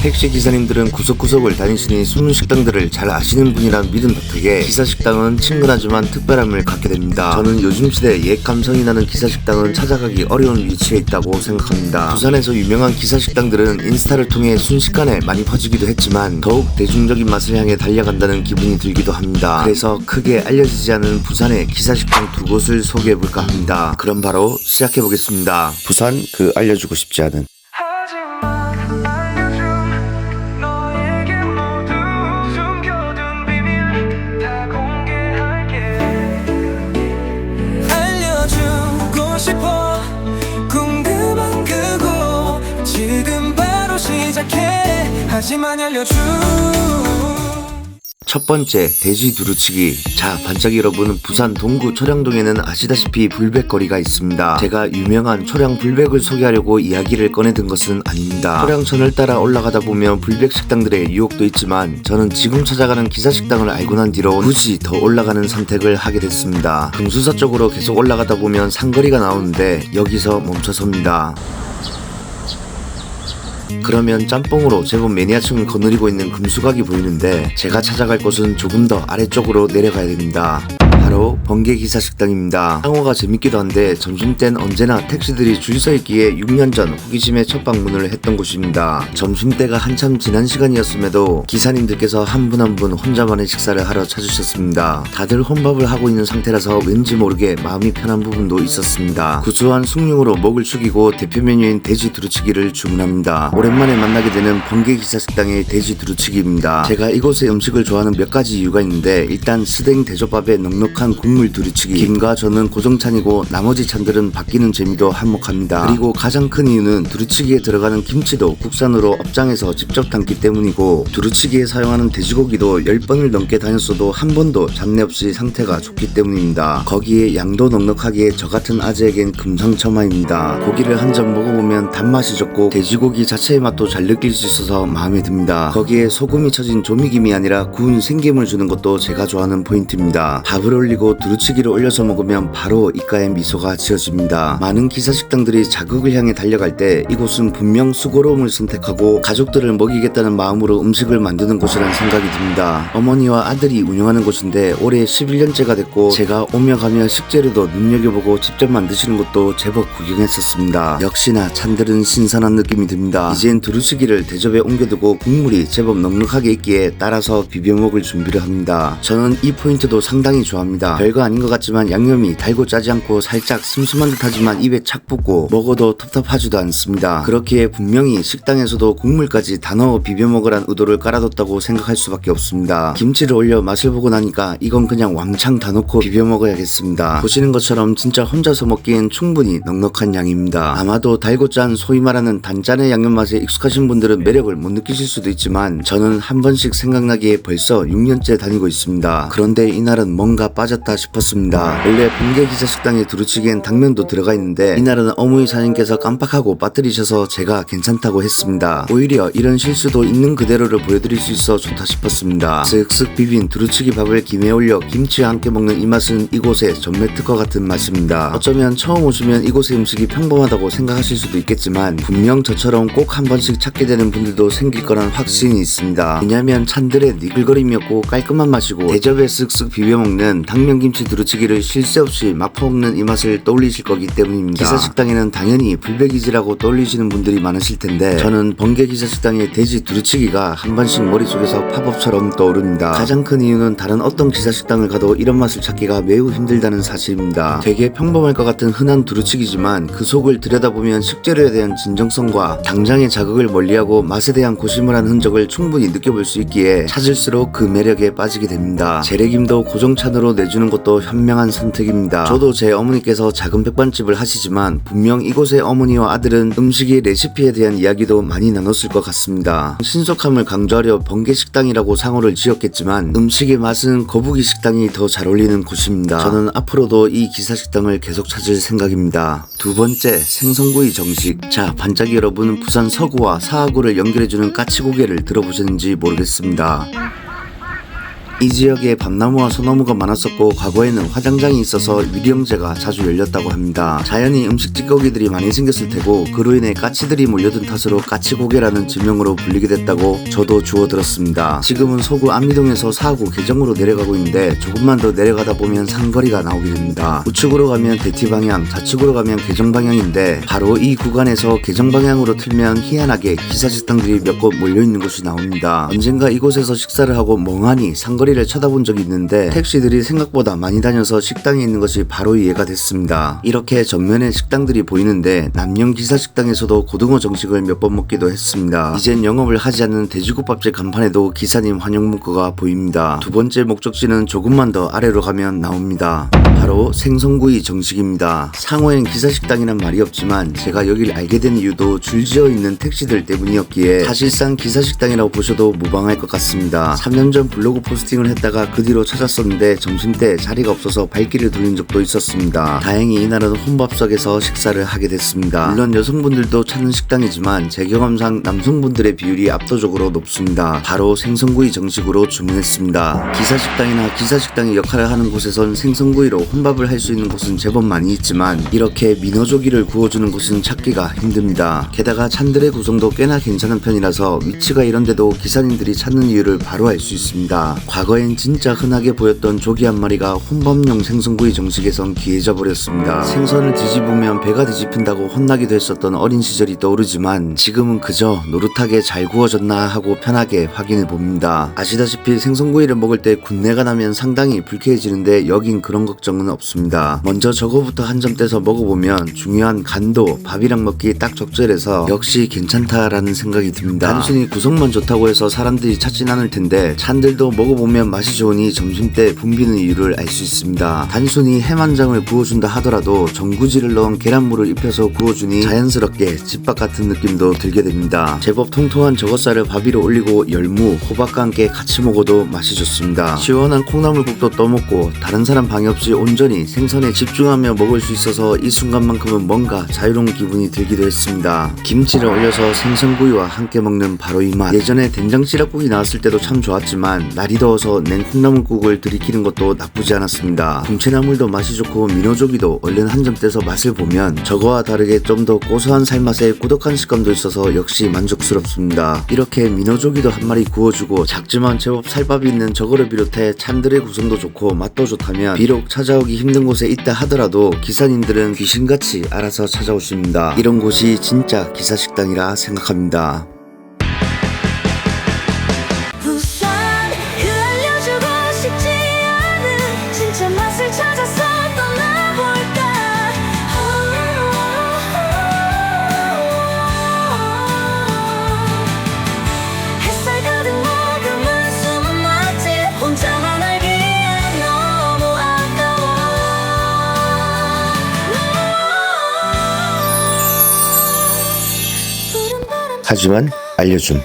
택시 기사님들은 구석구석을 다니시니 숨은 식당들을 잘 아시는 분이란 믿음 덕택에 기사식당은 친근하지만 특별함을 갖게 됩니다. 저는 요즘 시대 옛 감성이 나는 기사식당은 찾아가기 어려운 위치에 있다고 생각합니다. 부산에서 유명한 기사식당들은 인스타를 통해 순식간에 많이 퍼지기도 했지만 더욱 대중적인 맛을 향해 달려간다는 기분이 들기도 합니다. 그래서 크게 알려지지 않은 부산의 기사식당 두 곳을 소개해볼까 합니다. 그럼 바로 시작해보겠습니다. 부산 그 알려주고 싶지 않은 하지만 알려줘. 첫 번째, 돼지 두루치기. 자, 반짝이 여러분, 부산 동구 초량동에는 아시다시피 불백거리가 있습니다. 제가 유명한 초량 불백을 소개하려고 이야기를 꺼내든 것은 아닙니다. 초량천을 따라 올라가다 보면 불백 식당들의 유혹도 있지만 저는 지금 찾아가는 기사식당을 알고 난 뒤로 굳이 더 올라가는 선택을 하게 됐습니다. 금수사 쪽으로 계속 올라가다 보면 상거리가 나오는데 여기서 멈춰섭니다. 그러면 짬뽕으로 제법 매니아층을 거느리고 있는 금수각이 보이는데 제가 찾아갈 곳은 조금 더 아래쪽으로 내려가야 됩니다. 바로 번개기사식당입니다. 상호가 재밌기도 한데 점심땐 언제나 택시들이 줄 서 있기에 6년 전 호기심에 첫 방문을 했던 곳입니다. 점심때가 한참 지난 시간이었음에도 기사님들께서 한 분 한 분 혼자만의 식사를 하러 찾으셨습니다. 다들 혼밥을 하고 있는 상태라서 왠지 모르게 마음이 편한 부분도 있었습니다. 구수한 숭늉으로 목을 축이고 대표 메뉴인 돼지 두루치기를 주문합니다. 오랜만에 만나게 되는 번개기사식당의 돼지 두루치기입니다. 제가 이곳의 음식을 좋아하는 몇 가지 이유가 있는데 일단 스댕 대접밥에 넉넉한 국물 두루치기, 김과 저는 고정찬이고 나머지 찬들은 바뀌는 재미도 한몫합니다. 그리고 가장 큰 이유는 두루치기에 들어가는 김치도 국산으로 업장에서 직접 담기 때문이고 두루치기에 사용하는 돼지고기도 10번을 넘게 다녔어도 한 번도 잡내 없이 상태가 좋기 때문입니다. 거기에 양도 넉넉하기에 저같은 아재에겐 금상첨화입니다. 고기를 한 점 먹어보면 단맛이 적고 돼지고기 자체의 맛도 잘 느낄 수 있어서 마음에 듭니다. 거기에 소금이 쳐진 조미김이 아니라 구운 생김을 주는 것도 제가 좋아하는 포인트입니다. 밥을 올리고 두루치기를 올려서 먹으면 바로 입가에 미소가 지어집니다. 많은 기사식당들이 자극을 향해 달려갈 때 이곳은 분명 수고로움을 선택하고 가족들을 먹이겠다는 마음으로 음식을 만드는 곳이라는 생각이 듭니다. 어머니와 아들이 운영하는 곳인데 올해 11년째가 됐고 제가 오며 가며 식재료도 눈여겨보고 직접 만드시는 것도 제법 구경했었습니다. 역시나 찬들은 신선한 느낌이 듭니다. 이젠 두루치기를 대접에 옮겨두고 국물이 제법 넉넉하게 있기에 따라서 비벼먹을 준비를 합니다. 저는 이 포인트도 상당히 좋아합니다. 별거 아닌 것 같지만 양념이 달고 짜지 않고 살짝 슴슴한 듯 하지만 입에 착 붙고 먹어도 텁텁하지도 않습니다. 그렇기에 분명히 식당에서도 국물까지 다 넣어 비벼 먹으란 의도를 깔아뒀다고 생각할 수밖에 없습니다. 김치를 올려 맛을 보고 나니까 이건 그냥 왕창 다 넣고 비벼 먹어야겠습니다. 보시는 것처럼 진짜 혼자서 먹기엔 충분히 넉넉한 양입니다. 아마도 달고 짠 소위 말하는 단짠의 양념 맛에 익숙하신 분들은 매력을 못 느끼실 수도 있지만 저는 한 번씩 생각나기에 벌써 6년째 다니고 있습니다. 그런데 이날은 뭔가 빠졌다 싶었습니다. 원래 번개기사식당에 두루치기엔 당면도 들어가 있는데 이날은 어머니 사장님께서 깜빡하고 빠뜨리셔서 제가 괜찮다고 했습니다. 오히려 이런 실수도 있는 그대로를 보여드릴 수 있어 좋다 싶었습니다. 쓱쓱 비빈 두루치기 밥을 김에 올려 김치와 함께 먹는 이 맛은 이곳의 전매 특허 같은 맛입니다. 어쩌면 처음 오시면 이곳의 음식이 평범하다고 생각하실 수도 있겠지만 분명 저처럼 꼭 한 번씩 찾게 되는 분들도 생길 거란 확신이 있습니다. 왜냐면 찬들의 니글거림이었고 깔끔한 맛이고 대접에 쓱쓱 비벼먹는 당면김치 두루치기를 쉴 새 없이 막 퍼먹는 이 맛을 떠올리실 거기 때문입니다. 기사식당에는 당연히 불백이지라고 떠올리시는 분들이 많으실 텐데 저는 번개기사식당의 돼지 두루치기가 한 번씩 머릿속에서 팝업처럼 떠오릅니다. 가장 큰 이유는 다른 어떤 기사식당을 가도 이런 맛을 찾기가 매우 힘들다는 사실입니다. 되게 평범할 것 같은 흔한 두루치기지만 그 속을 들여다보면 식재료에 대한 진정성과 당장의 자극을 멀리하고 맛에 대한 고심을 한 흔적을 충분히 느껴볼 수 있기에 찾을수록 그 매력에 빠지게 됩니다. 재래김도 고정찬으로 내주는 것도 현명한 선택입니다. 저도 제 어머니께서 작은 백반집을 하시지만 분명 이곳의 어머니와 아들은 음식의 레시피에 대한 이야기도 많이 나눴을 것 같습니다. 신속함을 강조하려 번개식당이라고 상호를 지었겠지만 음식의 맛은 거북이 식당이 더 잘 어울리는 곳입니다. 저는 앞으로도 이 기사식당을 계속 찾을 생각입니다. 두 번째, 생선구이 정식. 자, 반짝이 여러분은 부산 서구와 사하구를 연결해주는 까치고개를 들어보셨는지 모르겠습니다. 이 지역에 밤나무와 소나무가 많았었고 과거에는 화장장이 있어서 유리영재가 자주 열렸다고 합니다. 자연히 음식 찌꺼기들이 많이 생겼을 테고 그로 인해 까치들이 몰려든 탓으로 까치고개라는 지명으로 불리게 됐다고 저도 주워 들었습니다. 지금은 서구 안미동에서 사구 개정으로 내려가고 있는데 조금만 더 내려가다 보면 상거리가 나오게 됩니다. 우측으로 가면 대티 방향, 좌측으로 가면 개정 방향인데 바로 이 구간에서 개정 방향으로 틀면 희한하게 기사식당들이 몇 곳 몰려있는 곳이 나옵니다. 언젠가 이곳에서 식사를 하고 멍하니 상거리를 쳐다본 적이 있는데 택시들이 생각보다 많이 다녀서 식당에 있는 것이 바로 이해가 됐습니다. 이렇게 정면에 식당들이 보이는데 남영 기사식당에서도 고등어 정식을 몇 번 먹기도 했습니다. 이젠 영업을 하지 않는 돼지국밥집 간판에도 기사님 환영 문구가 보입니다. 두 번째 목적지는 조금만 더 아래로 가면 나옵니다. 바로 생선구이 정식입니다. 상호엔 기사식당이란 말이 없지만 제가 여길 알게 된 이유도 줄지어 있는 택시들 때문이었기에 사실상 기사식당이라고 보셔도 무방할 것 같습니다. 3년 전 블로그 포스팅을 했다가 그 뒤로 찾았었는데 점심때 자리가 없어서 발길을 돌린 적도 있었습니다. 다행히 이날은 혼밥석에서 식사를 하게 됐습니다. 물론 여성분들도 찾는 식당이지만 제 경험상 남성분들의 비율이 압도적으로 높습니다. 바로 생선구이 정식으로 주문했습니다. 기사식당이나 기사식당의 역할을 하는 곳에선 생선구이로 혼밥을 할 수 있는 곳은 제법 많이 있지만 이렇게 민어조기를 구워주는 곳은 찾기가 힘듭니다. 게다가 찬들의 구성도 꽤나 괜찮은 편이라서 위치가 이런데도 기사님들이 찾는 이유를 바로 알 수 있습니다. 과거엔 진짜 흔하게 보였던 조기 한 마리가 혼밥용 생선구이 정식에선 귀해져 버렸습니다. 생선을 뒤집으면 배가 뒤집힌다고 혼나기도 했었던 어린 시절이 떠오르지만 지금은 그저 노릇하게 잘 구워졌나 하고 편하게 확인해 봅니다. 아시다시피 생선구이를 먹을 때 군내가 나면 상당히 불쾌해지는데 여긴 그런 걱정은 없습니다. 먼저 저거부터 한 점 떼서 먹어보면 중요한 간도 밥이랑 먹기 딱 적절해서 역시 괜찮다라는 생각이 듭니다. 단순히 구성만 좋다고 해서 사람들이 찾진 않을 텐데 찬들도 먹어보면 맛이 좋으니 점심때 붐비는 이유를 알 수 있습니다. 단순히 해만장을 구워준다 하더라도 전구지를 넣은 계란물을 입혀서 구워주니 자연스럽게 집밥 같은 느낌도 들게 됩니다. 제법 통통한 저것살을 밥 위로 올리고 열무, 호박과 함께 같이 먹어도 맛이 좋습니다. 시원한 콩나물국도 떠먹고 다른 사람 방해 없이 온전히 생선에 집중하며 먹을 수 있어서 이 순간만큼은 뭔가 자유로운 기분이 들기도 했습니다. 김치를 올려서 생선구이와 함께 먹는 바로 이 맛. 예전에 된장찌라국이 나왔을 때도 참 좋았지만 날이 더워서 냉콩나물국을 들이키는 것도 나쁘지 않았습니다. 동체나물도 맛이 좋고 민어조기도 얼른 한 점 떼서 맛을 보면 저거와 다르게 좀 더 고소한 살맛에 꾸덕한 식감도 있어서 역시 만족스럽습니다. 이렇게 민어조기도 한 마리 구워주고 작지만 제법 살밥이 있는 저거를 비롯해 찬들의 구성도 좋고 맛도 좋다면 비록 찾아오기 힘든 곳에 있다 하더라도 기사님들은 귀신같이 알아서 찾아오십니다. 이런 곳이 진짜 기사식당이라 생각합니다. 하지만 알려줌.